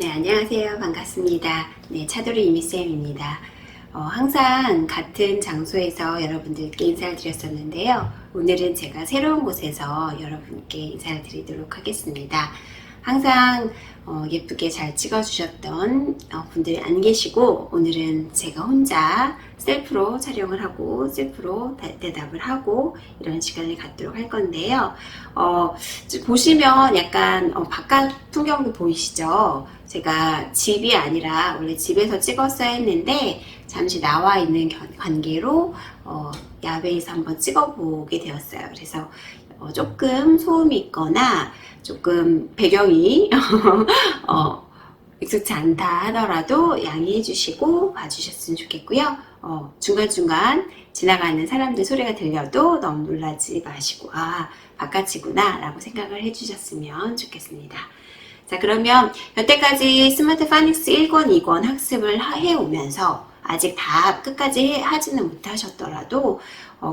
네, 안녕하세요. 반갑습니다. 네, 차돌이 이미쌤입니다. 항상 같은 장소에서 여러분들께 인사를 드렸었는데요. 오늘은 제가 새로운 곳에서 여러분께 인사를 드리도록 하겠습니다. 항상 예쁘게 잘 찍어주셨던 분들이 안 계시고, 오늘은 제가 혼자 셀프로 촬영을 하고 셀프로 대답을 하고 이런 시간을 갖도록 할 건데요. 보시면 약간 바깥 풍경도 보이시죠? 제가 집이 아니라 원래 집에서 찍었어야 했는데 잠시 나와 있는 관계로 야외에서 한번 찍어보게 되었어요. 그래서 조금 소음이 있거나 조금 배경이 익숙치 않다 하더라도 양해해 주시고 봐주셨으면 좋겠고요. 중간중간 지나가는 사람들 소리가 들려도 너무 놀라지 마시고 바깥이구나 라고 생각을 해주셨으면 좋겠습니다. 자, 그러면 여태까지 스마트 파닉스 1권, 2권 학습을 해오면서 아직 다 끝까지 하지는 못하셨더라도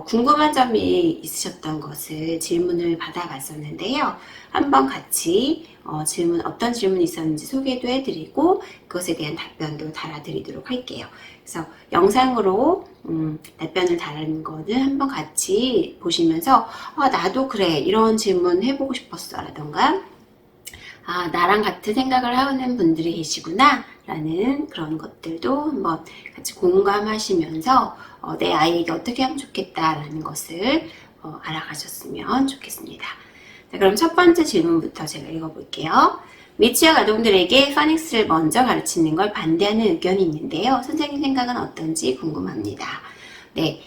궁금한 점이 있으셨던 것을 질문을 받아봤었는데요. 한번 같이 어떤 질문이 있었는지 소개도 해드리고 그것에 대한 답변도 달아드리도록 할게요. 그래서 영상으로 답변을 달는 거는 한번 같이 보시면서 나도 그래 이런 질문 해보고 싶었어 라던가 나랑 같은 생각을 하는 분들이 계시구나 라는 그런 것들도 한번 같이 공감하시면서 내 아이에게 어떻게 하면 좋겠다 라는 것을 알아가셨으면 좋겠습니다. 자, 그럼 첫 번째 질문부터 제가 읽어볼게요. 미취학 아동들에게 파닉스를 먼저 가르치는 걸 반대하는 의견이 있는데요. 선생님 생각은 어떤지 궁금합니다. 네,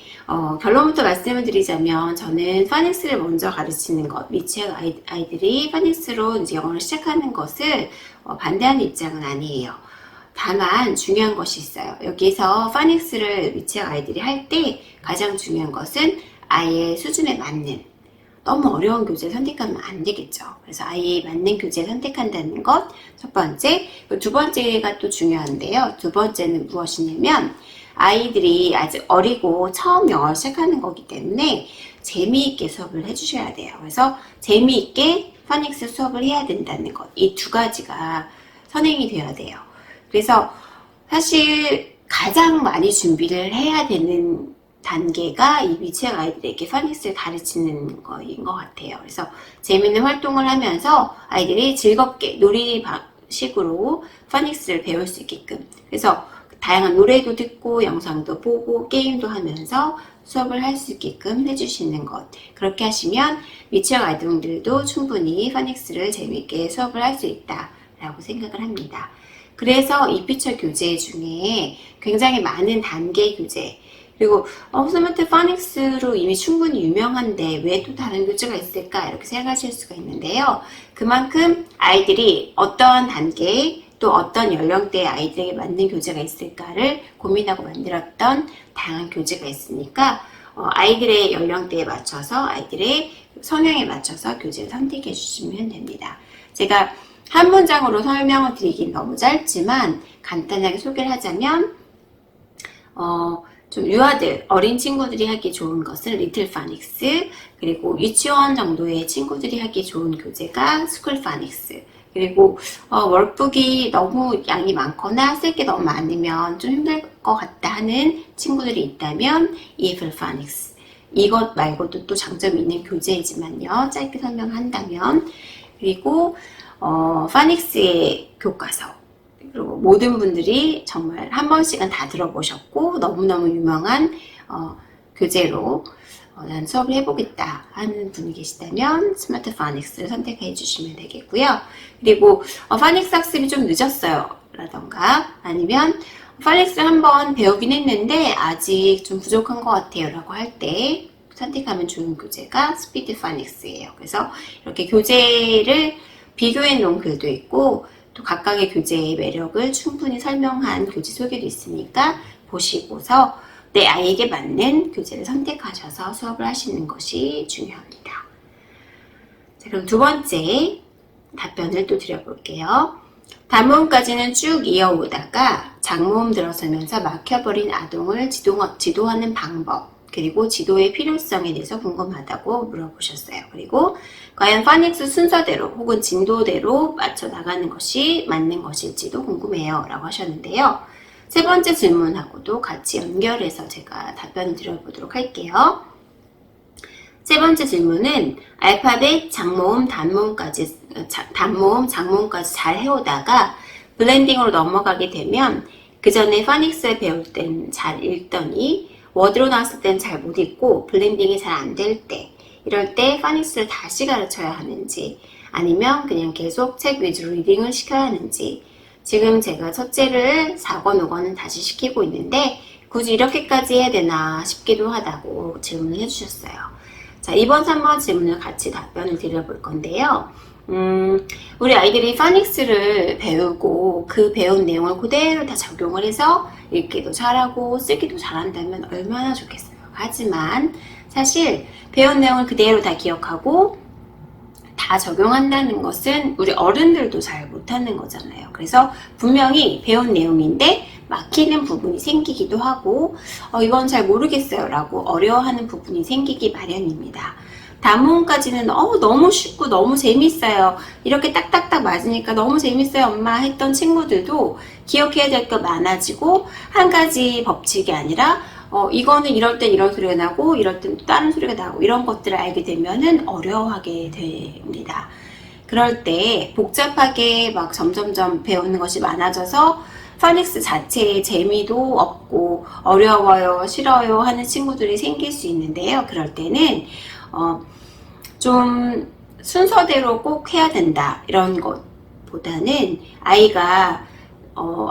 결론부터 말씀을 드리자면 저는 파닉스를 먼저 가르치는 것, 미취학 아이들이 파닉스로 이제 영어를 시작하는 것을 반대하는 입장은 아니에요. 다만 중요한 것이 있어요. 여기서 파닉스를 미취학 아이들이 할 때 가장 중요한 것은 아이의 수준에 맞는 너무 어려운 교재를 선택하면 안 되겠죠. 그래서 아이에 맞는 교재를 선택한다는 것 첫 번째, 두 번째가 또 중요한데요. 두 번째는 무엇이냐면 아이들이 아직 어리고 처음 영어를 시작하는 거기 때문에 재미있게 수업을 해주셔야 돼요. 그래서 재미있게 파닉스 수업을 해야 된다는 것, 이 두 가지가 선행이 되어야 돼요. 그래서 사실 가장 많이 준비를 해야 되는 단계가 이 미취학 아이들에게 파닉스를 가르치는 거인 것 같아요. 그래서 재미있는 활동을 하면서 아이들이 즐겁게 놀이식으로 파닉스를 배울 수 있게끔, 그래서 다양한 노래도 듣고 영상도 보고 게임도 하면서 수업을 할 수 있게끔 해주시는 것, 그렇게 하시면 미취학 아이들도 충분히 파닉스를 재미있게 수업을 할 수 있다라고 생각을 합니다. 그래서 이 피처 교재 중에 굉장히 많은 단계 교재, 그리고 스마트 파닉스로 이미 충분히 유명한데 왜 또 다른 교재가 있을까 이렇게 생각하실 수가 있는데요. 그만큼 아이들이 어떠한 단계 또 어떤 연령대의 아이들에게 맞는 교재가 있을까를 고민하고 만들었던 다양한 교재가 있으니까 아이들의 연령대에 맞춰서 아이들의 성향에 맞춰서 교재를 선택해 주시면 됩니다. 제가 한 문장으로 설명을 드리긴 너무 짧지만 간단하게 소개를 하자면 좀 유아들, 어린 친구들이 하기 좋은 것은 리틀 파닉스, 그리고 유치원 정도의 친구들이 하기 좋은 교재가 스쿨 파닉스, 그리고 월북이 너무 양이 많거나 쓸 게 너무 많으면 좀 힘들 것 같다 하는 친구들이 있다면 EFL 파닉스, 이것 말고도 또 장점이 있는 교재이지만요, 짧게 설명한다면, 그리고 파닉스의 교과서, 그리고 모든 분들이 정말 한 번씩은 다 들어보셨고 너무너무 유명한 교재로 난 수업을 해보겠다 하는 분이 계시다면 스마트 파닉스를 선택해 주시면 되겠고요. 그리고 파닉스 학습이 좀 늦었어요 라던가 아니면 파닉스를 한번 배우긴 했는데 아직 좀 부족한 것 같아요 라고 할 때 선택하면 좋은 교재가 스피드 파닉스예요. 그래서 이렇게 교재를 비교해 놓은 글도 있고 또 각각의 교재의 매력을 충분히 설명한 교재 소개도 있으니까 보시고서 내 아이에게 맞는 교재를 선택하셔서 수업을 하시는 것이 중요합니다. 자, 그럼 두 번째 답변을 또 드려볼게요. 단모음까지는 쭉 이어오다가 장모음 들어서면서 막혀버린 아동을 지도하는 방법, 그리고 지도의 필요성에 대해서 궁금하다고 물어보셨어요. 그리고 과연 파닉스 순서대로 혹은 진도대로 맞춰 나가는 것이 맞는 것일지도 궁금해요 라고 하셨는데요. 세 번째 질문하고도 같이 연결해서 제가 답변을 드려보도록 할게요. 세 번째 질문은 알파벳, 장모음, 단모음, 장모음까지 잘 해오다가 블렌딩으로 넘어가게 되면 그 전에 파닉스를 배울 땐 잘 읽더니 워드로 나왔을 땐 잘 못 읽고 블렌딩이 잘 안 될 때, 이럴 때 파닉스를 다시 가르쳐야 하는지 아니면 그냥 계속 책 위주로 리딩을 시켜야 하는지, 지금 제가 첫째를 4권, 5권은 다시 시키고 있는데 굳이 이렇게까지 해야 되나 싶기도 하다고 질문을 해주셨어요. 자, 2번, 3번 질문을 같이 답변을 드려볼 건데요. 우리 아이들이 파닉스를 배우고 그 배운 내용을 그대로 다 적용을 해서 읽기도 잘하고 쓰기도 잘한다면 얼마나 좋겠어요. 하지만 사실 배운 내용을 그대로 다 기억하고 다 적용한다는 것은 우리 어른들도 잘 못하는 거잖아요. 그래서 분명히 배운 내용인데 막히는 부분이 생기기도 하고 이건 잘 모르겠어요 라고 어려워하는 부분이 생기기 마련입니다. 단모음까지는 너무 쉽고 너무 재밌어요. 이렇게 딱딱딱 맞으니까 너무 재밌어요 엄마 했던 친구들도 기억해야 될 거 많아지고, 한 가지 법칙이 아니라 이거는 이럴 땐 이런 소리가 나고 이럴 땐 또 다른 소리가 나고, 이런 것들을 알게 되면은 어려워하게 됩니다. 그럴 때 복잡하게 막 점점점 배우는 것이 많아져서 파닉스 자체에 재미도 없고 어려워요, 싫어요 하는 친구들이 생길 수 있는데요. 그럴 때는 좀 순서대로 꼭 해야 된다 이런 것보다는 아이가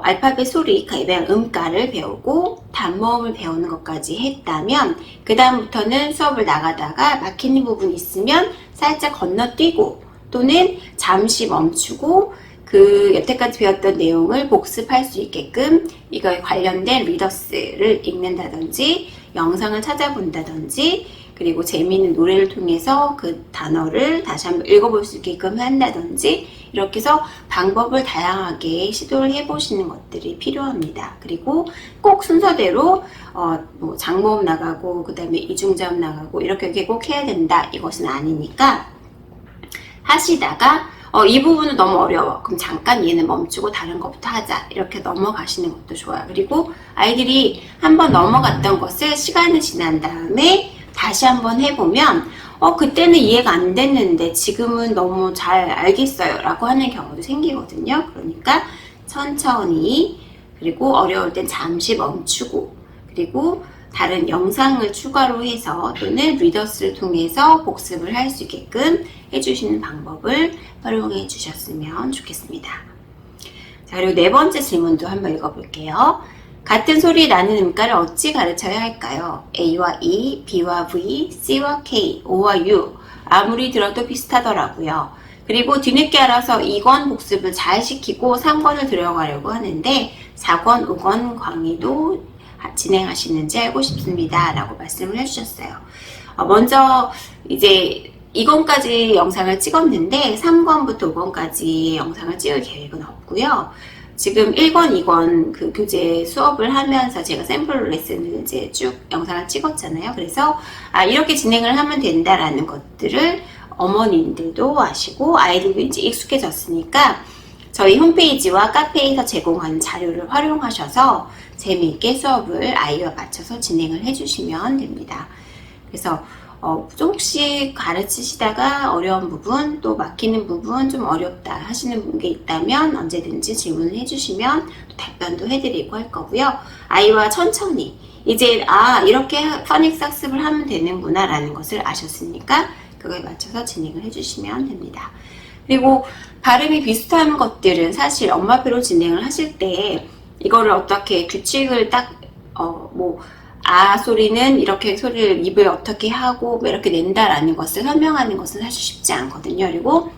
알파벳 소리, 그러니까 음가를 배우고 단모음을 배우는 것까지 했다면 그 다음부터는 수업을 나가다가 막히는 부분이 있으면 살짝 건너뛰고 또는 잠시 멈추고 그 여태까지 배웠던 내용을 복습할 수 있게끔 이거에 관련된 리더스를 읽는다든지 영상을 찾아본다든지, 그리고 재미있는 노래를 통해서 그 단어를 다시 한번 읽어볼 수 있게끔 한다든지, 이렇게 해서 방법을 다양하게 시도를 해보시는 것들이 필요합니다. 그리고 꼭 순서대로 뭐 장모음 나가고 그 다음에 이중자음 나가고 이렇게 꼭 해야 된다 이것은 아니니까, 하시다가 이 부분은 너무 어려워 그럼 잠깐 얘는 멈추고 다른 것부터 하자 이렇게 넘어가시는 것도 좋아요. 그리고 아이들이 한번 넘어갔던 것을 시간이 지난 다음에 다시 한번 해보면 그때는 이해가 안 됐는데 지금은 너무 잘 알겠어요 라고 하는 경우도 생기거든요. 그러니까 천천히, 그리고 어려울 땐 잠시 멈추고, 그리고 다른 영상을 추가로 해서 또는 리더스를 통해서 복습을 할 수 있게끔 해주시는 방법을 활용해 주셨으면 좋겠습니다. 자, 그리고 네 번째 질문도 한번 읽어볼게요. 같은 소리 나는 음가를 어찌 가르쳐야 할까요? A와 E, B와 V, C와 K, O와 U 아무리 들어도 비슷하더라고요. 그리고 뒤늦게 알아서 2권 복습을 잘 시키고 3권을 들어가려고 하는데 4권, 5권 강의도 진행하시는지 알고 싶습니다 라고 말씀을 해주셨어요. 먼저 이제 2권까지 영상을 찍었는데 3권부터 5권까지 영상을 찍을 계획은 없고요. 지금 1권, 2권 그 교재 수업을 하면서 제가 샘플 레슨을 이제 쭉 영상을 찍었잖아요. 그래서 이렇게 진행을 하면 된다라는 것들을 어머님들도 아시고 아이들도 이제 익숙해졌으니까 저희 홈페이지와 카페에서 제공하는 자료를 활용하셔서 재미있게 수업을 아이와 맞춰서 진행을 해주시면 됩니다. 그래서 조금씩 가르치시다가 어려운 부분, 또 막히는 부분, 좀 어렵다 하시는 게 있다면 언제든지 질문을 해주시면 또 답변도 해드리고 할 거고요. 아이와 천천히 이제 이렇게 파닉스 학습을 하면 되는구나 라는 것을 아셨으니까 그거에 맞춰서 진행을 해주시면 됩니다. 그리고 발음이 비슷한 것들은 사실 엄마표로 진행을 하실 때 이거를 어떻게 규칙을 딱 소리는 이렇게 소리를 입을 어떻게 하고 이렇게 낸다라는 것을 설명하는 것은 사실 쉽지 않거든요. 그리고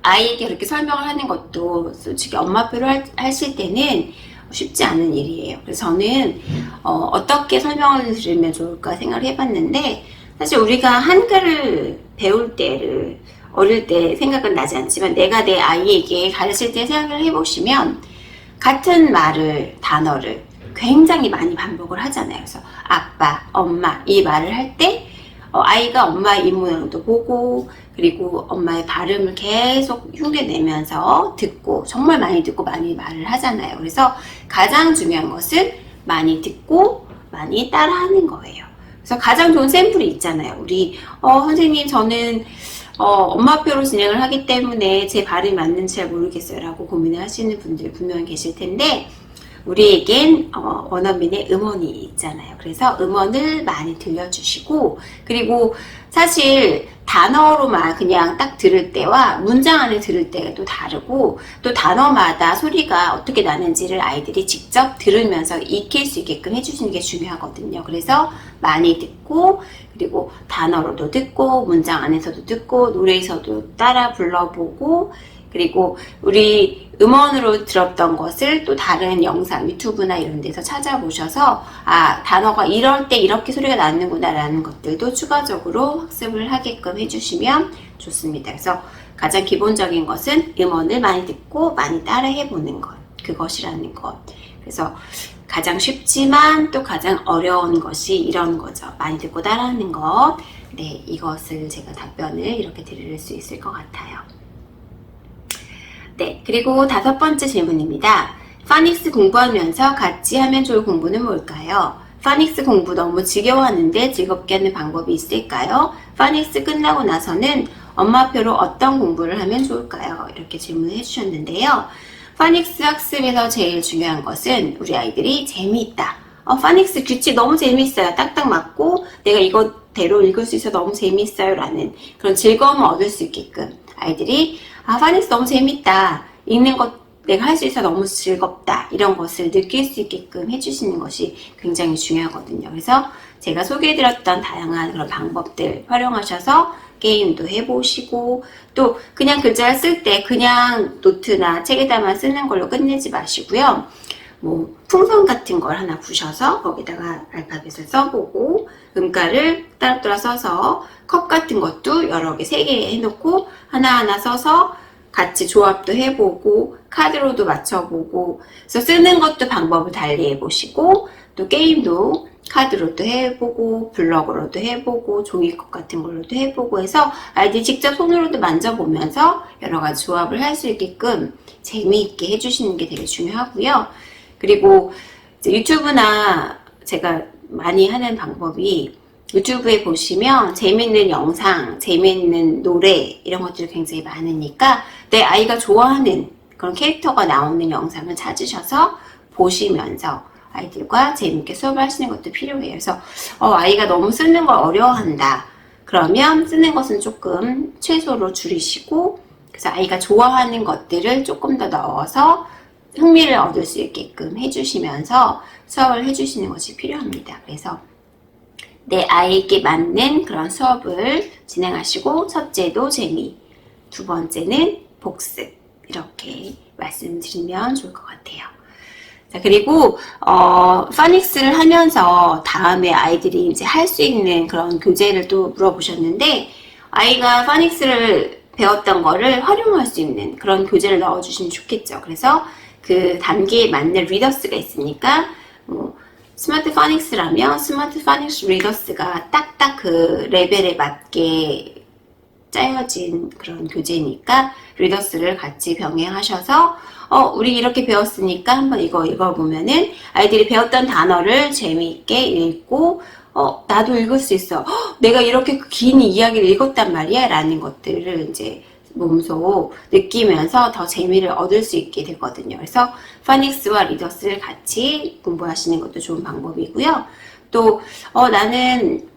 아이에게 그렇게 설명을 하는 것도 솔직히 엄마표로 하실 때는 쉽지 않은 일이에요. 그래서 저는 어떻게 설명을 드리면 좋을까 생각을 해봤는데, 사실 우리가 한글을 배울 때를 어릴 때 생각은 나지 않지만 내가 내 아이에게 가르칠 때 생각을 해보시면 같은 말을, 단어를 굉장히 많이 반복을 하잖아요. 그래서 아빠, 엄마 이 말을 할 때 아이가 엄마의 입모양도 보고 그리고 엄마의 발음을 계속 흉내내면서 듣고 정말 많이 듣고 많이 말을 하잖아요. 그래서 가장 중요한 것은 많이 듣고 많이 따라하는 거예요. 그래서 가장 좋은 샘플이 있잖아요. 우리 선생님 저는 엄마표로 진행을 하기 때문에 제 발음이 맞는지 잘 모르겠어요 라고 고민을 하시는 분들 분명히 계실 텐데 우리에겐 원어민의 음원이 있잖아요. 그래서 음원을 많이 들려주시고 그리고 사실 단어로만 그냥 딱 들을 때와 문장 안에 들을 때가 또 다르고 또 단어마다 소리가 어떻게 나는지를 아이들이 직접 들으면서 익힐 수 있게끔 해주시는 게 중요하거든요. 그래서 많이 듣고 그리고 단어로도 듣고 문장 안에서도 듣고 노래에서도 따라 불러보고 그리고 우리 음원으로 들었던 것을 또 다른 영상 유튜브나 이런 데서 찾아보셔서 단어가 이럴 때 이렇게 소리가 나는구나 라는 것들도 추가적으로 학습을 하게끔 해주시면 좋습니다. 그래서 가장 기본적인 것은 음원을 많이 듣고 많이 따라 해보는 것 그것이라는 것. 그래서 가장 쉽지만 또 가장 어려운 것이 이런 거죠. 많이 듣고 따라하는 것. 네, 이것을 제가 답변을 이렇게 드릴 수 있을 것 같아요. 네, 그리고 5번째 질문입니다. 파닉스 공부하면서 같이 하면 좋을 공부는 뭘까요? 파닉스 공부 너무 지겨워하는데 즐겁게 하는 방법이 있을까요? 파닉스 끝나고 나서는 엄마표로 어떤 공부를 하면 좋을까요? 이렇게 질문을 해주셨는데요. 파닉스 학습에서 제일 중요한 것은 우리 아이들이 재미있다. 파닉스 규칙 너무 재미있어요. 딱딱 맞고 내가 이것대로 읽을 수 있어 너무 재미있어요 라는 그런 즐거움을 얻을 수 있게끔 아이들이 파닉스 너무 재밌다. 읽는 것 내가 할 수 있어 너무 즐겁다. 이런 것을 느낄 수 있게끔 해주시는 것이 굉장히 중요하거든요. 그래서 제가 소개해드렸던 다양한 그런 방법들 활용하셔서 게임도 해보시고 또 그냥 글자를 쓸 때 그냥 노트나 책에다만 쓰는 걸로 끝내지 마시고요. 뭐 풍선 같은 걸 하나 부셔서 거기다가 알파벳을 써보고 음가를 따로따로 써서 컵 같은 것도 여러 개 3개 해놓고 하나하나 써서 같이 조합도 해보고 카드로도 맞춰보고 그래서 쓰는 것도 방법을 달리 해보시고 또 게임도 카드로도 해보고 블럭으로도 해보고 종이컵 같은 걸로도 해보고 해서 아이들이 직접 손으로도 만져보면서 여러 가지 조합을 할 수 있게끔 재미있게 해주시는 게 되게 중요하고요. 그리고 이제 유튜브나 제가 많이 하는 방법이 유튜브에 보시면 재밌는 영상, 재밌는 노래 이런 것들이 굉장히 많으니까 내 아이가 좋아하는 그런 캐릭터가 나오는 영상을 찾으셔서 보시면서 아이들과 재밌게 수업을 하시는 것도 필요해요. 그래서 아이가 너무 쓰는 걸 어려워한다. 그러면 쓰는 것은 조금 최소로 줄이시고 그래서 아이가 좋아하는 것들을 조금 더 넣어서 흥미를 얻을 수 있게끔 해주시면서 수업을 해주시는 것이 필요합니다. 그래서 내 아이에게 맞는 그런 수업을 진행하시고 첫째도 재미, 2번째는 복습 이렇게 말씀드리면 좋을 것 같아요. 자, 그리고 파닉스를 하면서 다음에 아이들이 이제 할 수 있는 그런 교재를 또 물어보셨는데 아이가 파닉스를 배웠던 거를 활용할 수 있는 그런 교재를 넣어주시면 좋겠죠. 그래서 그 단계에 맞는 리더스가 있으니까 스마트 파닉스라면 스마트 파닉스 리더스가 딱딱 그 레벨에 맞게 짜여진 그런 교재니까 리더스를 같이 병행하셔서 우리 이렇게 배웠으니까 한번 이거 읽어보면은 아이들이 배웠던 단어를 재미있게 읽고 나도 읽을 수 있어. 내가 이렇게 긴 이야기를 읽었단 말이야 라는 것들을 이제 몸소 느끼면서 더 재미를 얻을 수 있게 되거든요. 그래서 파닉스와 리더스를 같이 공부하시는 것도 좋은 방법이고요. 또 나는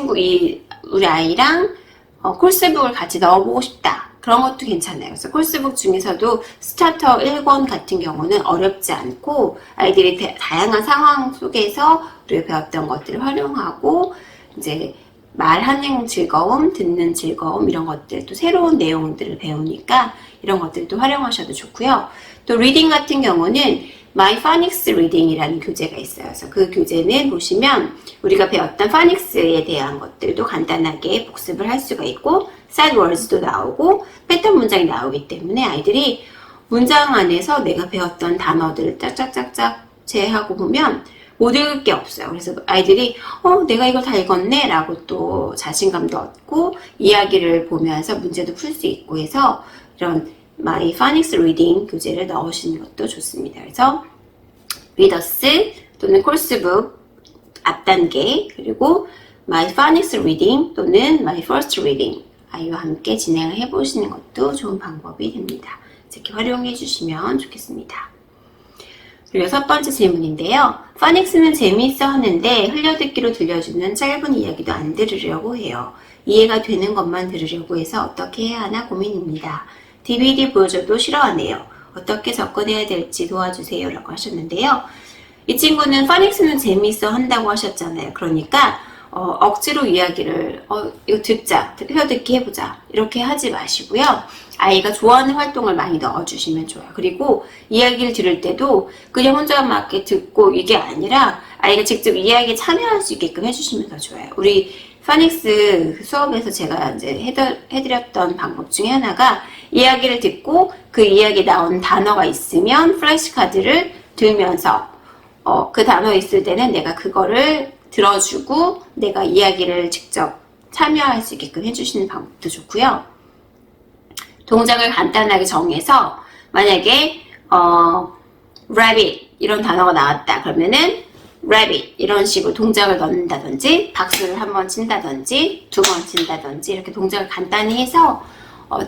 우리 아이랑 콜스북을 같이 넣어보고 싶다. 그런 것도 괜찮아요. 그래서 콜스북 중에서도 스타터 1권 같은 경우는 어렵지 않고 아이들이 다양한 상황 속에서 우리가 배웠던 것들을 활용하고 이제 말하는 즐거움, 듣는 즐거움 이런 것들 또 새로운 내용들을 배우니까 이런 것들도 활용하셔도 좋고요. 또 리딩 같은 경우는 My Phonics Reading이라는 교재가 있어요. 그래서 그 교재는 보시면 우리가 배웠던 파닉스에 대한 것들도 간단하게 복습을 할 수가 있고 side words도 나오고 패턴 문장이 나오기 때문에 아이들이 문장 안에서 내가 배웠던 단어들을 짝짝짝짝 제하고 보면 못 읽을 게 없어요. 그래서 아이들이 내가 이걸 다 읽었네 라고 또 자신감도 얻고 이야기를 보면서 문제도 풀 수 있고 해서 이런 My Phonics Reading 교재를 넣으시는 것도 좋습니다. 그래서 Read Us 또는 코र्스북 앞단계, 그리고 My Phonics Reading 또는 My First Reading 아이와 함께 진행을 해보시는 것도 좋은 방법이 됩니다. 이렇게 활용해 주시면 좋겠습니다. 그리고 6번째 질문인데요. 파닉스는 재미있어 하는데 흘려듣기로 들려주는 짧은 이야기도 안 들으려고 해요. 이해가 되는 것만 들으려고 해서 어떻게 해야 하나 고민입니다. DVD 보여줘도 싫어하네요. 어떻게 접근해야 될지 도와주세요 라고 하셨는데요. 이 친구는 파닉스는 재미있어 한다고 하셨잖아요. 그러니까 억지로 이야기를 이거 듣자, 흘려듣기 해보자 이렇게 하지 마시고요. 아이가 좋아하는 활동을 많이 넣어주시면 좋아요. 그리고 이야기를 들을 때도 그냥 혼자 막 이렇게 듣고 이게 아니라 아이가 직접 이야기에 참여할 수 있게끔 해주시면 더 좋아요. 우리 파닉스 수업에서 제가 이제 해드렸던 방법 중에 하나가 이야기를 듣고 그 이야기에 나온 단어가 있으면 플래시카드를 들면서 그 단어 있을 때는 내가 그거를 들어주고 내가 이야기를 직접 참여할 수 있게끔 해주시는 방법도 좋고요. 동작을 간단하게 정해서 만약에 rabbit 이런 단어가 나왔다 그러면은 rabbit 이런 식으로 동작을 넣는다든지 박수를 한번 친다든지 2번 친다든지 이렇게 동작을 간단히 해서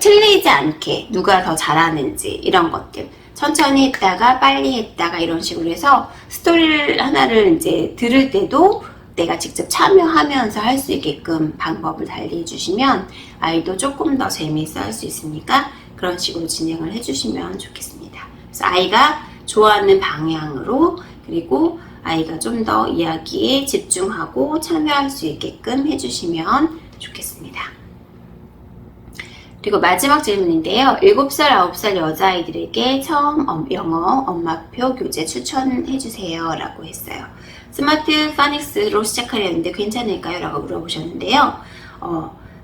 틀리지 않게 누가 더 잘하는지 이런 것들 천천히 했다가 빨리 했다가 이런 식으로 해서 스토리를 하나를 이제 들을 때도 내가 직접 참여하면서 할 수 있게끔 방법을 달리 해주시면 아이도 조금 더 재미있어 할 수 있으니까 그런 식으로 진행을 해주시면 좋겠습니다. 그래서 아이가 좋아하는 방향으로 그리고 아이가 좀 더 이야기에 집중하고 참여할 수 있게끔 해주시면 좋겠습니다. 그리고 마지막 질문인데요. 7살, 9살 여자아이들에게 처음 영어 엄마표 교재 추천해주세요 라고 했어요. 스마트 파닉스로 시작하려는데 괜찮을까요? 라고 물어보셨는데요.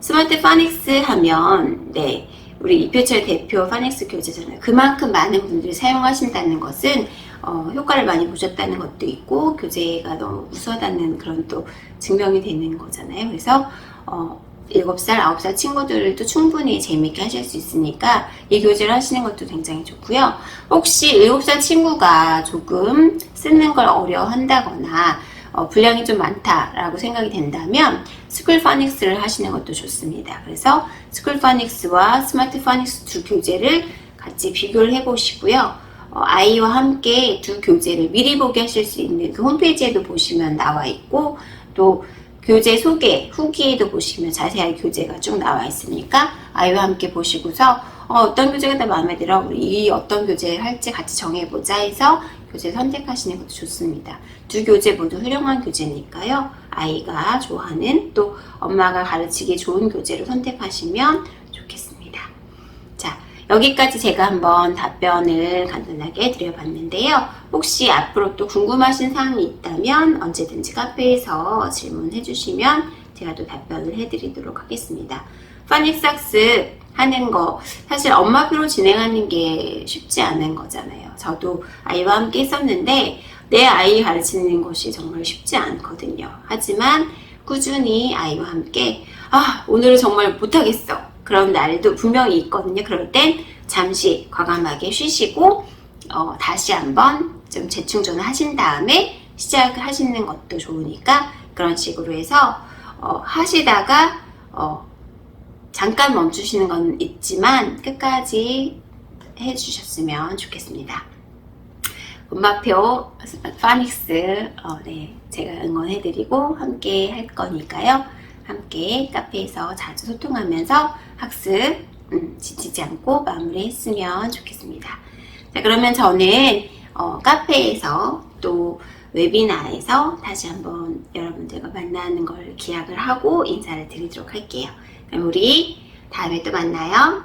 스마트 파닉스 하면 네, 우리 이표철 대표 파닉스 교재잖아요. 그만큼 많은 분들이 사용하신다는 것은 효과를 많이 보셨다는 것도 있고 교재가 너무 우수하다는 그런 또 증명이 되는 거잖아요. 그래서 7살, 9살 친구들도 충분히 재미있게 하실 수 있으니까 이 교재를 하시는 것도 굉장히 좋고요. 혹시 7살 친구가 조금 쓰는 걸 어려워한다거나 분량이 좀 많다라고 생각이 된다면 스쿨 파닉스를 하시는 것도 좋습니다. 그래서 스쿨 파닉스와 스마트 파닉스 두 교재를 같이 비교를 해보시고요. 아이와 함께 두 교재를 미리 보기 하실 수 있는 그 홈페이지에도 보시면 나와 있고 또 교재 소개, 후기에도 보시면 자세하게 교재가 쭉 나와 있으니까 아이와 함께 보시고서 어떤 교재가 더 마음에 들어? 우리 이 어떤 교재 할지 같이 정해보자 해서 교재 선택하시는 것도 좋습니다. 두 교재 모두 훌륭한 교재니까요. 아이가 좋아하는 또 엄마가 가르치기 좋은 교재로 선택하시면 좋겠습니다. 자, 여기까지 제가 한번 답변을 간단하게 드려봤는데요. 혹시 앞으로 또 궁금하신 사항이 있다면 언제든지 카페에서 질문해 주시면 제가 또 답변을 해드리도록 하겠습니다. 파닉스학습 하는 거 사실 엄마표로 진행하는 게 쉽지 않은 거잖아요. 저도 아이와 함께 했었는데 내 아이 가르치는 것이 정말 쉽지 않거든요. 하지만 꾸준히 아이와 함께 오늘은 정말 못하겠어 그런 날도 분명히 있거든요. 그럴 땐 잠시 과감하게 쉬시고 다시 한번 좀 재충전을 하신 다음에 시작을 하시는 것도 좋으니까 그런 식으로 해서 하시다가 잠깐 멈추시는 건 있지만 끝까지 해주셨으면 좋겠습니다. 엄마표 파닉스 네, 제가 응원해드리고 함께 할 거니까요. 함께 카페에서 자주 소통하면서 학습 지치지 않고 마무리했으면 좋겠습니다. 자, 그러면 저는 카페에서 또 웨비나에서 다시 한번 여러분들과 만나는 걸 기약을 하고 인사를 드리도록 할게요. 그럼 우리 다음에 또 만나요.